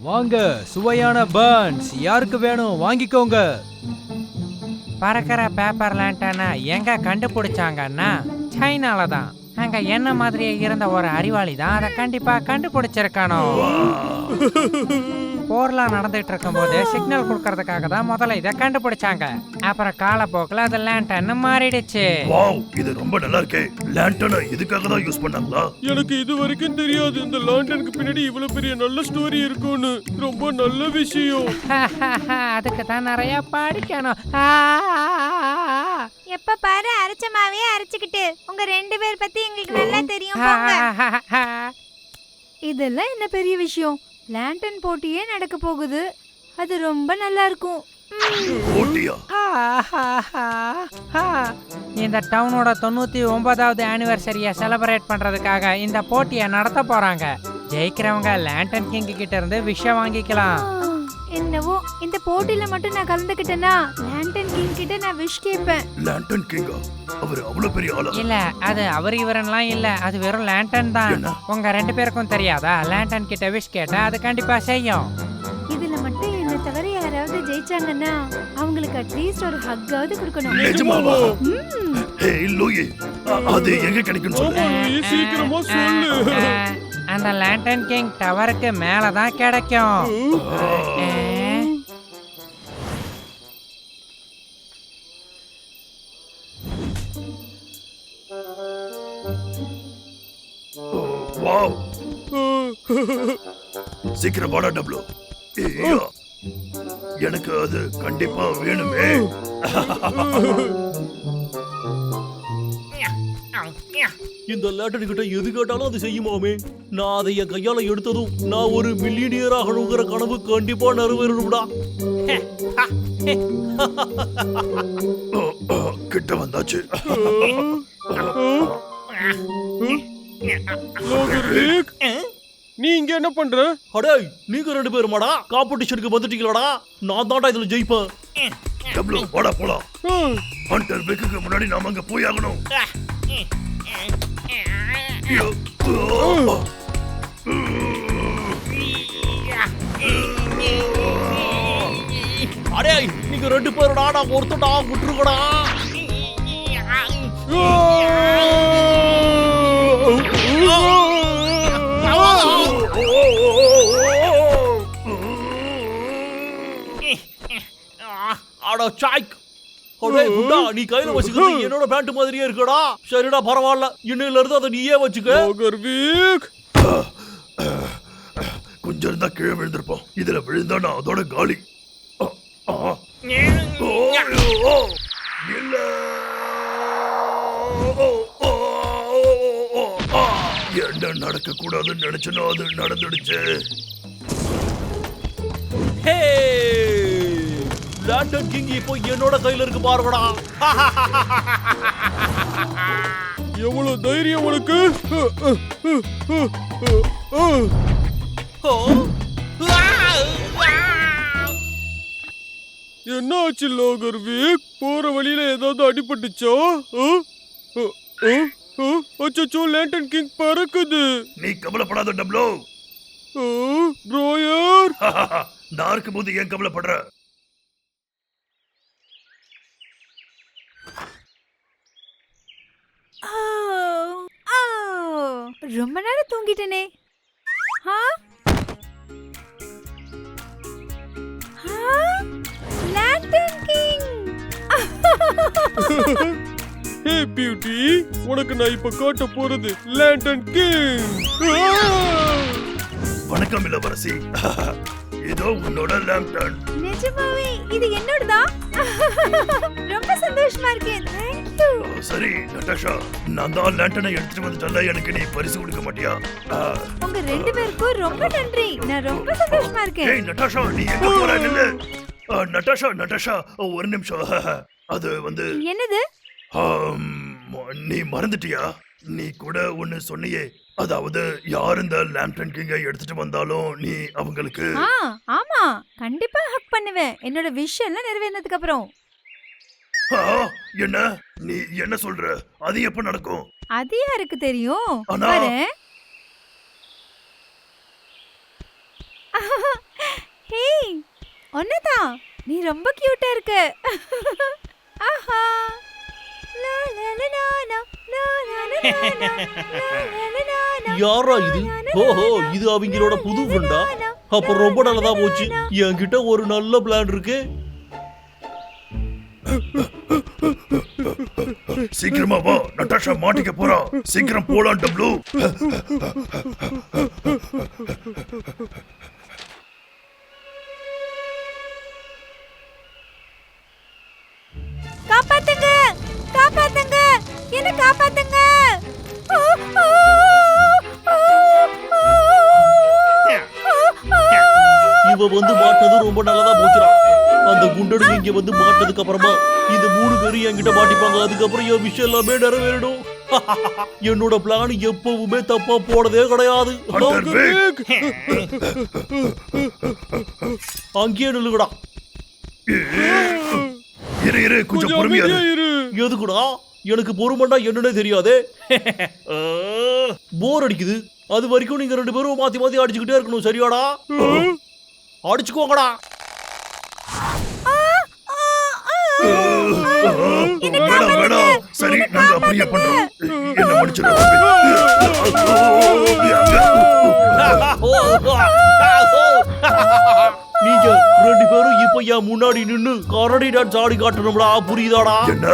வாங்க, சுவையான பன்ஸ் யாருக்கு வேணும் வாங்கிக்கோங்க. பறக்கிற பேப்பர் லேண்டனை எங்க கண்டுபிடிச்சாங்கன்னா சைனால தான். அங்க என்ன மாதிரியே இருந்த ஒரு அறிவாளி தான் அதை கண்டிப்பா கண்டுபிடிச்சிருக்கணும். போர்லாம் நடந்துட்டு இருக்கும்போது சிக்னல் கொடுக்கறதுக்காக தான் முதல்ல இதை கண்டுபிடிச்சாங்க. அப்புறம் காலப்போக்கில் அது லேண்டன் மாறிடுச்சு. வாவ், இது ரொம்ப நல்லா இருக்கே. லேண்டனை இதுக்காக தான் யூஸ் பண்ணாங்களா? எனக்கு இது வரைக்கும் தெரியாது இந்த லேண்டனுக்கு பின்னாடி இவ்வளவு பெரிய நல்ல ஸ்டோரி இருக்குன்னு. ரொம்ப நல்ல விஷயம். அதுக்கு தான் நிறைய படிக்கணும். எப்ப பாரு அரைச்ச மாவே அரைச்சுக்கிட்டு உங்க 2 பேர் பத்தி எங்களுக்கு நல்லா தெரியும் போங்க. இதெல்லாம் என்ன பெரிய விஷயம்? லேண்டன் போட்டியே நடக்க போகுது. அது ரொம்ப நல்லா இருக்கும். போட்டியா? இந்த டவுனோட 99வது ஆனிவர்சரியை செலிப்ரேட் பண்றதுக்காக இந்த போட்டியை நடத்த போறாங்க. ஜெயிக்கிறவங்க லேண்டன் கிங் கிட்ட இருந்து விஷயம் வாங்கிக்கலாம். என்னவோ இந்த போட்டியில மட்டும் நான் கலந்துக்கிட்டேன்னா லேண்டன் கிங் கிட்ட நான் விஷ் கேட்பேன். லேண்டன் கிங்கா? அவர் அவ்வளவு பெரிய ஆளா? இல்ல, அது அவர் இவரெல்லாம் இல்ல, அது வெறும் லேண்டன் தான். உங்க 2 பேருக்கும் தெரியாதா? லேண்டன் கிட்ட விஷ் கேட்டா அது கண்டிப்பா செய்யும். இதுல மட்டும் என்ன தவிர யாராவது ஜெயிச்சாங்கன்னா அவங்களுக்கு அட்லீஸ்ட் ஒரு ஹக்காவது கொடுக்கணும். நிஜமாவா? ஏய் லூயி, அது எங்க கிடைக்கும் சொல்லு. சீக்கிரமா சொல்லு. அந்த லேண்டன் கிங் டவருக்கு மேல தான் கிடைக்கும். வாவ், சீக்கிரம் வாடா டப்ளு. எனக்கு அது கண்டிப்பா வேணுமே. இந்த லேண்டன் கிட்ட எது கேட்டாலும் அது செய்யுமாமே. நான் அதை என் கையால எடுத்ததும் நான் ஒரு மில்லியனியர் ஆகணுங்கிற கனவு கண்டிப்பா நிறைவேறணும்டா. கிட்ட வந்தாச்சு. நீ இங்க என்ன பண்ற? அடே, நீங்க 2 பேருமாடா காம்படிஷனுக்கு வந்துட்டீங்களாடா? நான் தான்டா இதுல ஜெயிப்பேன். டப்ளு வாடா போலாம். ஹண்டர் வெக்குக்கு முன்னாடி நாம அங்க போய் ஆகணும். அடே, நீங்க 2 பேருடா, நான் ஒருத்தடா விட்டுருக்கடா. அட சாய்க். அடே குண்டா, நீ கையில வச்சுக்கிறது என்னோட பேண்ட் மாதிரியே இருக்குடா. சரிடா, பரவாயில்ல, இன்னையில இருந்து அதை நீயே வச்சுக்க. கொஞ்சம் இருந்தா கீழே விழுந்திருப்போம். இதுல விழுந்தா நான் அதோட காலி. இல்ல, என்ன நடக்க கூடாதுன்னு நினைச்சனோ அது நடந்துடுச்சு. லேண்டன் கிங் இப்போ என்னோட கையில இருக்கு பாருங்கடா. எவ்வளவு தைரியம் உனக்கு? என்ன ஆச்சு லோகர்விக்? போற வழியில ஏதாவது அடிபட்டுச்சோ? அச்சோ, லேண்டன் கிங் பறக்குது. நீ கவலைப்படாத டப்ளு. ப்ரோயர், நான் இருக்கும்போது ஏன் கவலைப்படுற? ரொம்ப நேரம் தூங்கிட்டேனே. Landon King. ஹே பியூட்டி, உனக்கு நான் இப்ப காட்ட போறது லேண்டன் கிங். வணக்கம் இளவரசி. இதோ உன்னோட லேண்டன். நிஜமாவே இது என்னோடதா? ரொம்ப சந்தோஷமா இருக்கேன். Thank you. சரி நட்டாஷா, நான் தான் லேண்டனை எடுத்துட்டு வந்துட்டல, எனக்கு நீ பரிசு கொடுக்க மாட்டியா? உங்க 2 பேருக்கும் ரொம்ப நன்றி. நான் ரொம்ப சந்தோஷமா இருக்கேன். ஏய் நட்டாஷா, நீ எங்க போற? நில்லு. நட்டாஷா ஒரு நிமிஷம். அது வந்து என்னது? நீ மறந்துட்டியா? நீ கூட ஒன்னு சொன்னியே, அதாவது யார் இந்த லேண்டன் கிங்கை எடுத்துட்டு வந்தாலும் நீ அவங்களுக்கு. ஆமா, கண்டிப்பா ஹக் பண்ணுவேன் என்னோட விஷ் எல்லாம் நிறைவேறினதுக்கு அப்புறம். என்ன நீ என்ன சொல்ற? அது எப்ப நடக்கும்? அது யாருக்கு தெரியும்? ஆனா- பாரு. ஒன்னதான் நீ ரொம்ப கியூட்டா இருக்க. ஆஹா லா லா லா லா லா லா லா லா லா லா லா. யாரா இது? ஓஹோ, இது அவங்களோட புது ஃப்ரெண்டா? அப்ப ரொம்ப நல்லதா போச்சு. என்கிட்ட ஒரு நல்ல பிளான் இருக்கு. சீக்கிரமா வா, நட்டாஷா மாட்டிக்க போறா. சீக்கிரம் போலாம் டப்ளு. காப்பாத்துங்க, காப்பாத்துங்க, என்ன காப்பாத்துங்க. இவ வந்து மாட்டது ரொம்ப நல்லதா போச்சுடா. அந்த குண்டடுங்க இங்க வந்து மாட்டதுக்கு அப்புறமா இந்த 3 பேரும் என்கிட்ட மாட்டிப்பாங்க. அதுக்கப்புறம் என் விஷயம் எல்லாமே நிறைவேறிடும். என்னோட பிளான் எப்பவுமே தப்பா போனதே கிடையாது. அங்கேயே நில்லுங்கடா. இரு கொஞ்சம் பொறுமையா இரு. எதுக்குடா? எனக்கு பொறுமைண்டா என்னன்னே தெரியாதே. போர் அடிக்குது. அது வரைக்கும் நீங்க 2 பேரும் மாத்தி மாத்தி அடிச்சுக்கிட்டே இருக்கணும். சரியாடா? அடிச்சுக்கோங்கடா. வேணாம். சரி, நாங்க அப்படியே பண்றோம். என்ன மன்னிச்சிடு. நீங்க 2 பேரும் இப்ப என் முன்னாடி நின்னு கரடி டான்ஸ் ஆடி காட்டணும்டா. புரியுதாடா? என்ன?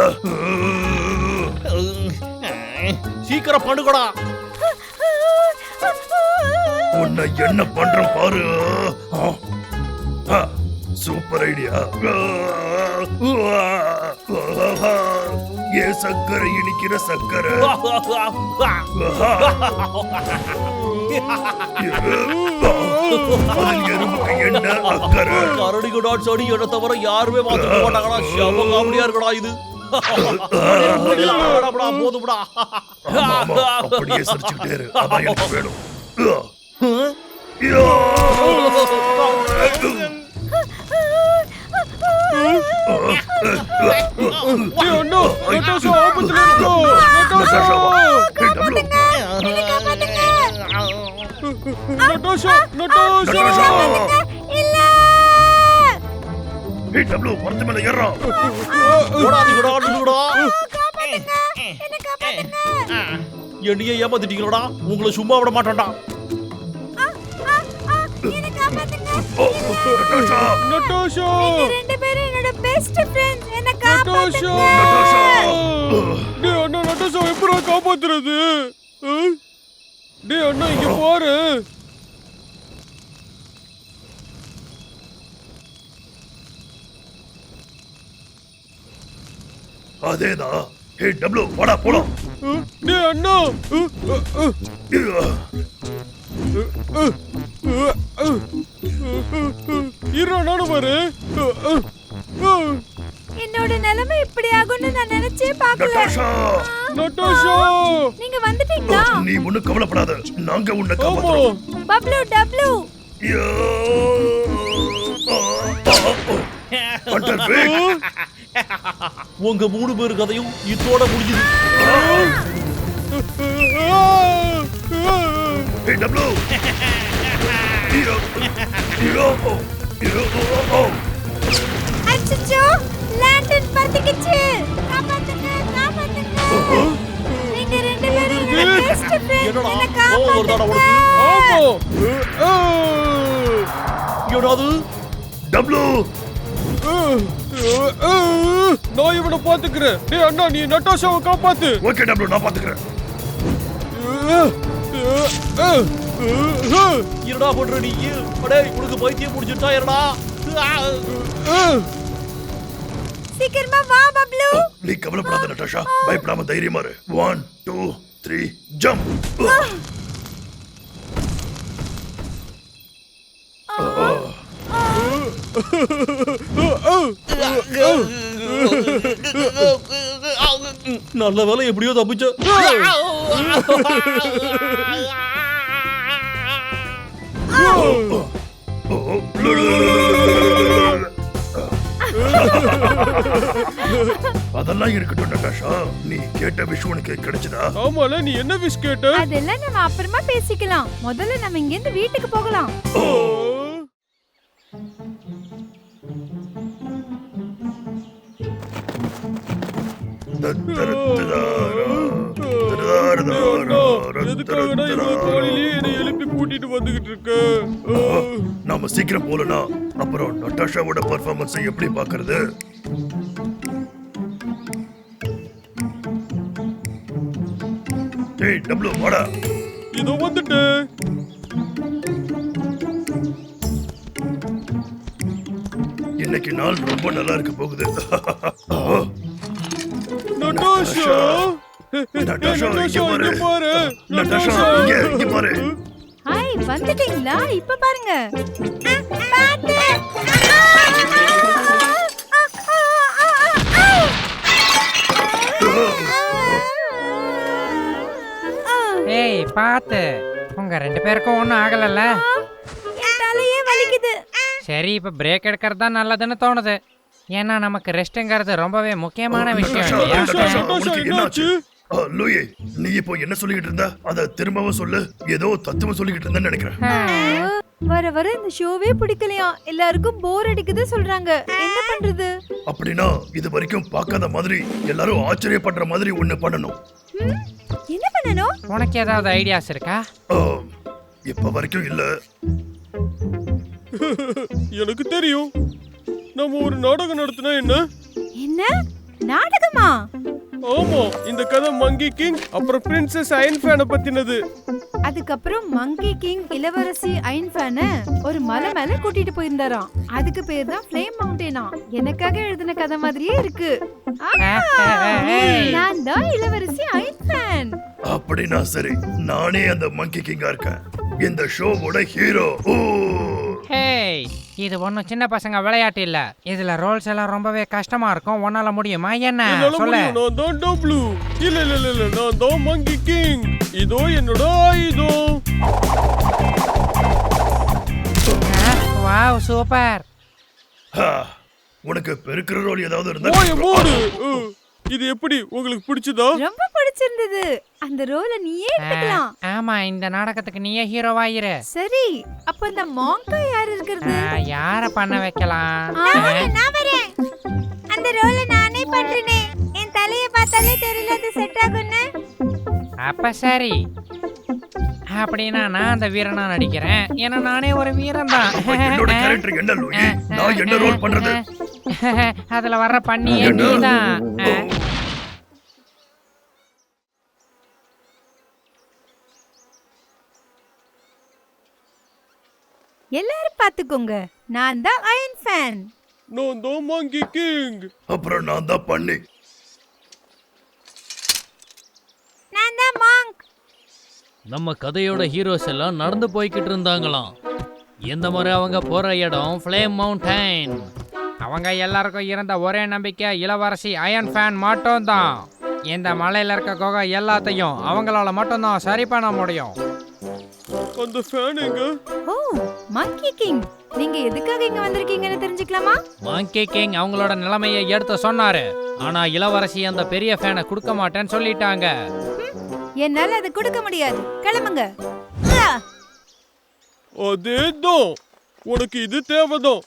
சீக்கிரம் பண்ணுங்கடா. உன்னை என்ன பண்றோம் பாரு. Super idea. ஏ சக்கரை இனிக்கிற சக்கரை. எறும்புக்கு என்ன அக்கறை? கரடிக்கு டான்ஸ் ஆடி என்ன தவிர யாருமே பார்த்துக்க மாட்டாங்கடா. செம காமெடியா இருக்கடா இது. போதும்டா. அப்படியே சிரிச்சுக்கிட்டே இரு. அதான் எனக்கு வேணும். மரத்து மேல ஏறா. என்னையே ஏமாத்திட்டீங்களா? உங்களை சும்மா விட மாட்டேன்டா. நட்டாஷா, ரெண்டு பேரும் என்னோட பெஸ்ட் ஃப்ரெண்ட்ஸ். என்ன நட்டாஷா, காப்பாத்துங்க. டேய் அண்ணா, நட்டாஷா எப்படா காப்பாத்துறது? டேய் அண்ணா, இங்க பாரு. அதேதான். ஹே டப்ளு, வாடா போலாம். டேய் அண்ணா, இருடா நானும் பாரு. என்னோட நிலைமை இப்படி ஆகும்னு நான் நினைச்சே பார்க்கல. நட்டாஷா, நட்டாஷா, நீங்க வந்துட்டீங்களா? நீ ஒண்ணும் கவலைப்படாத. நாங்க உன்னை ஆமா. காப்பாத்துறோம். பப்ளு, டப்ளு. உங்க 3 பேர் கதையும் இதோட முடிஞ்சுது. Hey, W! அச்சச்சோ, லேண்டன் பத்திக்கிச்சு. காப்பாத்துங்க, காப்பாத்துங்க. நீங்க ரெண்டு பேரும் என்னோட பெஸ்ட் ஃப்ரெண்ட்ஸ். என்னடா? என்ன ஒரு தடவை காப்பாத்துங்க. என்னது? W! நான் இவனை பாத்துக்கிறேன். டேய் அண்ணா, நீ நட்டாஷாவை காப்பாத்து. ஓகே W, நான் பாத்துக்கிறேன். என்னடா பண்ற நீ? அடேய், உனக்கு பைத்தியம் முடிஞ்சிட்டா என்னடா? சீக்கிரமா வா பப்ளு. நீ கவலைப்படாத நட்டாஷா. பயப்படாம தைரியமா இரு. 1, 2, 3, ஜம்ப். நல்ல வேலை எப்படியோ தப்பிச்ச. அதெல்லாம் இருக்கட்டும் நட்டாஷா. நீ கேட்ட விஷ் உனக்கு கிடைச்சதா? ஆமால, நீ என்ன விஷ் கேட்ட? அதெல்லாம் நம்ம அப்புறமா பேசிக்கலாம். முதல்ல நம்ம இங்க இருந்து வீட்டுக்கு போகலாம். எதுக்காகடா இவ்வளவு காலையிலேயே என்னை எழுப்பி கூட்டிட்டு வந்துகிட்டு இருக்க? நாம சீக்கிரம் போலனா அப்புறம் நட்டாஷாவோட பெர்ஃபார்மன்ஸை எப்படி பாக்குறது? டேய் டப்ளு வாடா. இதோ வந்துட்டேன். இன்னைக்கு நாள் ரொம்ப நல்லா இருக்க போகுது. நட்டாஷா, நட்டாஷா, இங்க பாரு. இங்க பாரு. நட்டாஷா, இங்க பாரு. ஹாய், வந்துட்டீங்களா? இப்ப பாருங்க. பாத்து. ஏய் பார்த்து, உங்க 2 பேருக்கும் ஒன்றும் ஆகலல்ல? என் தலையே வலிக்குது. சரி, இப்போ பிரேக் எடுக்கிறது தான் நல்லதுன்னு தோணுது. ஏன்னா நமக்கு ரெஸ்ட்டுங்கிறது ரொம்பவே முக்கியமான விஷயம் நட்டாஷா, இல்லையா? நட்டாஷா, நட்டாஷா, உனக்கு என்னாச்சு? என்னாச்சு? லூயி, நீ இப்போ என்ன சொல்லிக்கிட்டு இருந்த? அத திரும்பவும் சொல்லு. ஏதோ தத்துவம் சொல்லிக்கிட்டு இருந்தேன்னு நினைக்கிறேன். வர வர இந்த ஷோவே பிடிக்கலையா? எல்லாருக்கும் போர் அடிக்குது சொல்றாங்க. என்ன பண்றது? அப்படின்னா இது வரைக்கும் பார்க்காத மாதிரி எல்லாரும் ஆச்சரியப்படுற மாதிரி ஒண்ணு பண்ணணும். ம், என்ன பண்ணணும்? உனக்கு ஏதாவது ஐடியாஸ் இருக்கா? இப்ப வரைக்கும் இல்ல. எனக்கு தெரியும். நம்ம ஒரு நாடகம் நடத்தினா என்ன? என்ன நாடகமா? ஆமா, இந்த கதை மங்கி கிங் அப்புறம் பிரின்சஸ் அயன் ஃபேனை பத்தினது. அதுக்கப்புறம் மங்கி கிங் இளவரசி அயன் ஃபேன ஒரு மலை மேல கூட்டிட்டு போயிருந்தாராம். அதுக்கு பேர் தான் ஃப்ளேம் மவுண்டேனா. எனக்காக எழுதின கதை மாதிரியே இருக்கு. நான் தான் இளவரசி அயன் ஃபேன். அப்படின்னா சரி, நானே அந்த மங்கி கிங்கா இருக்கேன், இந்த ஷோவோட ஹீரோ. ஹேய், இது ஒன்றும் சின்ன பசங்க விளையாட்டு இல்ல. இதுல ரோல்ஸ் எல்லாம் ரொம்பவே கஷ்டமா இருக்கும். உன்னால முடியுமா என்ன? என்னால சொல்ல. முடியும். நான் தான் டப்ளு. இல்ல இல்ல இல்ல இல்ல, நான் தான் மங்கி கிங். இதோ என்னோட ஆயுதம். Wow, super. உனக்கு பெருக்கிற ரோல் ஏதாவது இருந்தா ஓய மூடு. இது எப்படி உங்களுக்கு பிடிச்சதா? ரொம்ப பிடிச்சிருந்தது. அந்த ரோல நீயே எடுத்துக்கலாம். ஆமா, இந்த நாடகத்துக்கு நீயே ஹீரோவா இரு. சரி, அப்ப இந்த மாங்கா யார் இருக்கிறது? யார பண்ண வைக்கலாம்? நான் வரேன். அந்த ரோல நானே பண்றேனே. என் தலைய பார்த்தாலே தெரியல அது செட் ஆகும்னு. அப்ப சரி, அப்படின்னா நான் அந்த வீரனா நடிக்கிறேன். ஏன்னா நானே ஒரு வீரன் தான். என்னோட கேரக்டர் என்ன லூயி? நான் என்ன ரோல் பண்றது? அதுல வர்ற பண்ணியே நீதான். எல்லாரும் பாத்துக்கோங்க, நான் தான் அயன் ஃபேன். நான் தான் மங்கி கிங். அப்புறம் நான் தான் பண்ணி. நான் தான் மாங்க். நம்ம கதையோட ஹீரோஸ் எல்லாம் நடந்து போய்கிட்டு இருந்தாங்களாம். இந்த முறை அவங்க போற இடம் ஃப்ளேம் மவுண்டைன். அவங்க எல்லாருக்கும் இருந்த ஒரே நம்பிக்கை இளவரசி அயன் ஃபேன் மட்டும் தான். இந்த மலையில இருக்க குகை எல்லாத்தையும் அவங்களால மட்டும்தான் சரி பண்ண முடியும். அந்த ஃபேன் எங்க? ஓ, மங்கி கிங், நீங்க எதுக்காக இங்க வந்திருக்கீங்கன்னு தெரிஞ்சுக்கலாமா? மாங்கி கிங் அவங்களோட நிலைமையை எடுத்து சொன்னாரு. ஆனா இளவரசி அந்த பெரிய ஃபேனை கொடுக்க மாட்டேன்னு சொல்லிட்டாங்க. என்னால அது கொடுக்க முடியாது. கிளம்புங்க. அதேதான், உனக்கு இது தேவைதான்.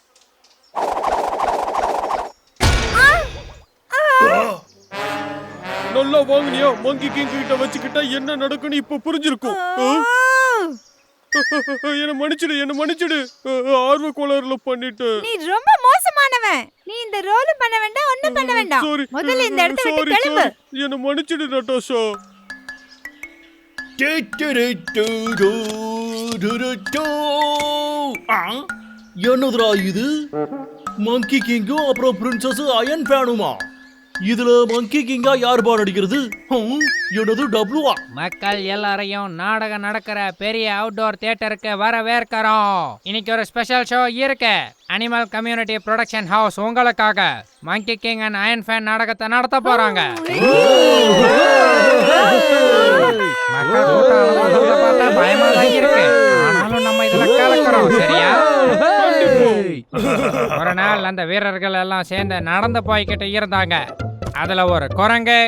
நல்லா வாங்கினியா? மங்கி கிங் கிட்ட வச்சுக்கிட்டா என்ன நடக்குன்னு இப்ப புரிஞ்சிருக்கும். என்ன மன்னிச்சிடு, என்ன மன்னிச்சிடு. ஆர்வ கோளாறுல பண்ணிட்டு. நீ ரொம்ப மோசமானவன். நீ இந்த ரோல் பண்ண வேண்டாம், ஒண்ணும் பண்ண வேண்டாம். சாரி. முதல்ல இந்த இடத்தை விட்டு கிளம்பு. என்ன மன்னிச்சிடு நட்டாஷா. என்னதுரா இது? மங்கி கிங்கும் அப்புறம் பிரின்சஸ் அயன் ஃபேனுமா? இதுல மங்கி கிங்கா யார் பால் அடிக்கிறது? என்னது டப்ளுவா? மக்கள் எல்லாரையும் நாடகம் நடக்கிற பெரிய அவுட்டோர் தியேட்டருக்கு வரவேற்கிறோம். இன்னைக்கு ஒரு ஸ்பெஷல் ஷோ இருக்கு. அனிமல் கம்யூனிட்டி ப்ரொடக்ஷன் ஹவுஸ் உங்களுக்காக monkey king and iron fan நாடகத்தை நடத்த போறாங்க. மக்கள் கூட்டம் பார்த்தா பயமா தான் இருக்கு. ஆனாலும் நம்ம இதுல கலக்கிறோம், சரியா? ஒரு நாள் அந்த வீரர்கள் எல்லாம் சேர்ந்து நடந்து போய்கிட்டு இருந்தாங்க. அதுல ஒரு குரங்கு,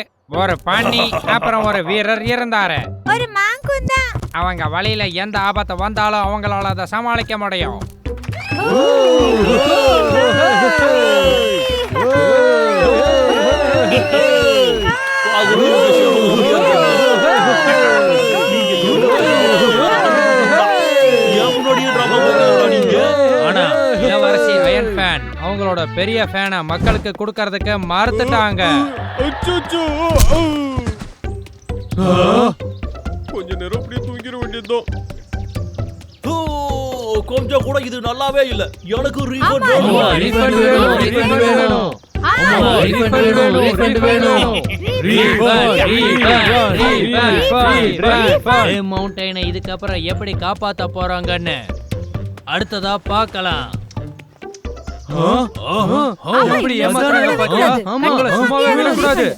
ஒரு பன்னி, அப்புறம் ஒரு வீரர் இருந்தாரு. ஒரு மாங்கும் தான். அவங்க வழியில எந்த ஆபத்து வந்தாலும் அவங்களால அதை சமாளிக்க முடியும். ஃபேன் அவங்களோட பெரிய ஃபேனை மக்களுக்கு கொடுக்கறதுக்கு மறுத்துட்டாங்க. அச்சச்சோ. கொஞ்ச நேரம் அப்படியே தூங்கிட வேண்டியதுதான். ஓ, கொஞ்சம் கூட இது நல்லாவே இல்ல. எனக்கு ரீஃபண்ட் ஆமா, வேணும். refund வேணும், refund வேணும். ஆமா, refund வேணும், refund வேணும். Flame Mountain-ஐ இதுக்கப்புறம் எப்படி காப்பாத்த போறாங்கன்னு அடுத்ததா பார்க்கலாம். எப்படி ஏமாத்துறாங்க பாத்தியா? அவங்கள சும்மாவே விடக்கூடாது.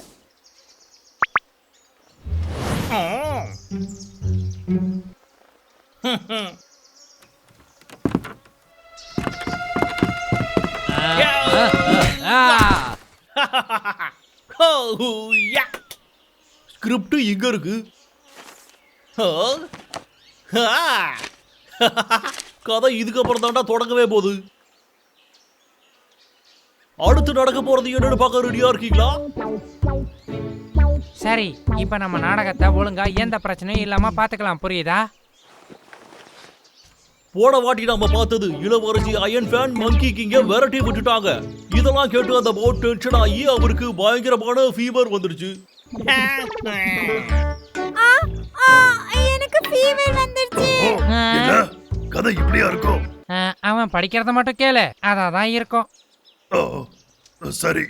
ஸ்கிரிப்ட் இங்க இருக்கு. கதை இதுக்கப்புறம் தாண்டா தொடங்கவே போகுது. அடுத்து நடக்க போறது என்னன்னு பார்க்க ரெடியா இருக்கீங்களா? சரி, இப்ப நம்ம நாடகத்தை ஒழுங்கா எந்த பிரச்சனையும் இல்லாம பாத்துக்கலாம், புரியுதா? போன வாட்டி நம்ம பார்த்தது இளவரசி அயன் ஃபேன் மங்கி கிங்க விரட்டி விட்டுட்டாங்க. இதெல்லாம் கேட்டு அந்த போட் டென்ஷன் ஆகி அவருக்கு பயங்கரமான ஃபீவர் வந்துருச்சு. எனக்கு ஃபீவர் வந்துருச்சு. என்ன கதை இப்படியா இருக்கும்? அவன் படிக்கிறத மட்டும் கேளு, அதான் இருக்கும். ஓ, சரி.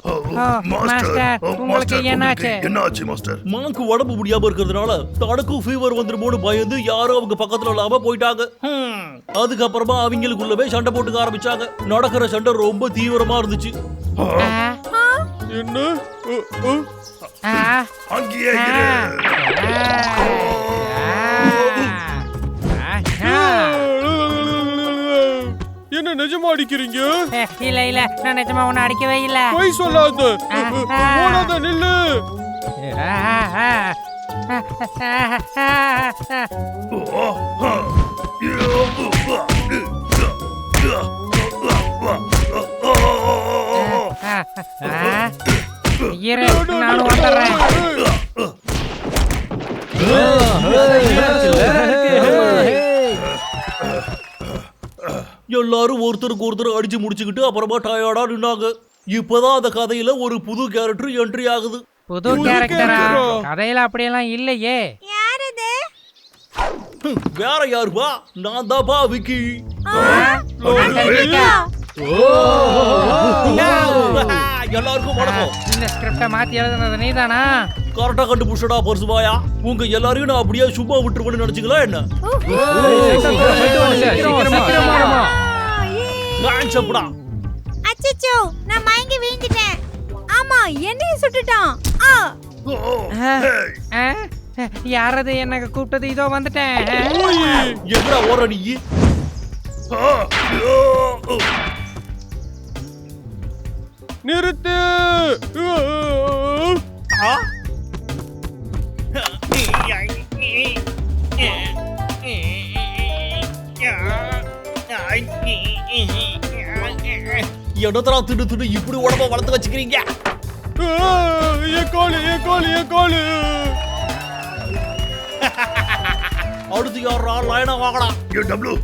ஓ, மாஸ்டர், உங்களுக்கு என்னாச்சு? என்னாச்சு மாஸ்டர்? மாங்கு உடம்பு முடியாம இருக்கிறதுனால தனக்கும் ஃபீவர் வந்துருமோன்னு பயந்து யாரும் அவங்க பக்கத்துல இல்லாம போயிட்டாங்க. அதுக்கப்புறமா அவங்களுக்குள்ளவே சண்டை போட்டுக்க ஆரம்பிச்சாங்க. நடக்கிற சண்டை ரொம்ப தீவிரமா இருந்துச்சு. என்ன? அங்கேயே இரு. என்ன நிஜமா அடிக்கிறீங்க? இல்ல இல்ல, நான் நிஜமா ஒண்ணு அடிக்கவே இல்ல. பொய் சொல்லாத. ஓடாத, நில்லு. இரு, நானும் வந்துடுறேன். எல்லாரும் ஒருத்தருக்கு ஒருத்தர் அடிச்சு முடிச்சுக்கிட்டு அப்புறமா டயர்டா நின்னாங்க. இப்பதான் அந்த கதையில ஒரு புது கேரக்டர் என்ட்ரி ஆகுது. புது கேரக்டரா? கதையில அப்படியெல்லாம் இல்லையே. யார் இது? வேற யாருப்பா? நான் தான்ப்பா விக்கி. எல்லாருக்கும் வணக்கம். இந்த ஸ்கிரிப்ட மாத்தி எழுதுனது நீதானா? கரெக்டா கண்டுபிடிச்சடா பர்சுபாயா. உங்க எல்லாரையும் நான் அப்படியே சும்மா விட்டுருவேன்னு நினைச்சீங்களா என்ன? காஞ்சப்படா. அச்சச்சோ, நான் மயங்கி விழுந்துட்டேன். ஆமா, என்னையும் சுட்டுட்டான். யாரது என்ன கூப்பிட்டது? இதோ வந்துட்டேன். எங்கடா ஓடுற நீ? நிறுத்து. என்னத்தரா திடு திடு இப்படி உடம்ப வளர்த்து வச்சுக்கிறீங்க? என் காலு, என் காலு, என் காலு. அடுத்து யாரா லைனா வாங்கடா? டபுள்யூ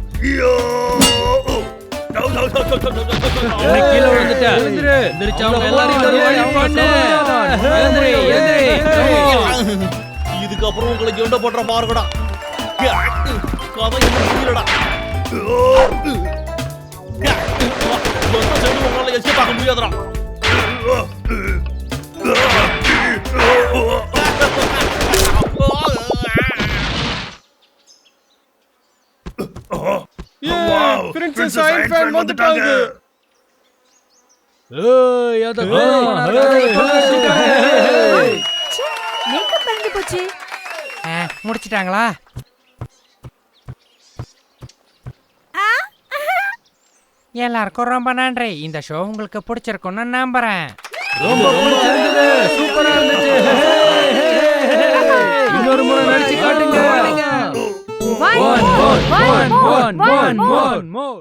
கீழே விழுந்துட்ட. எந்திரிச்சு அவங்க எல்லாரையும் revive பண்ணு. இதுக்கப்புறம் உங்களுக்கு என்ன பண்ற பாருங்கடா. கதை என்ன புரியலடா. எந்த சைடு உங்களால எஸ்கேப் ஆக முடியாதுடா. பிரின்சஸ் அயன் ஃபேன் வந்துட்டாங்க. ஏய் அத மேக்கப் பறந்து போச்சு. முடிச்சிட்டாங்களா? எல்லாருக்கும் ரொம்ப நன்றி. இந்த ஷோ உங்களுக்கு பிடிச்சிருக்கும்னு நம்புறேன். ரொம்ப பிடிச்சிருந்தது. சூப்பரா இருந்துச்சு. இன்னொரு முறை நடிச்சு காட்டுங்க. One more. One more.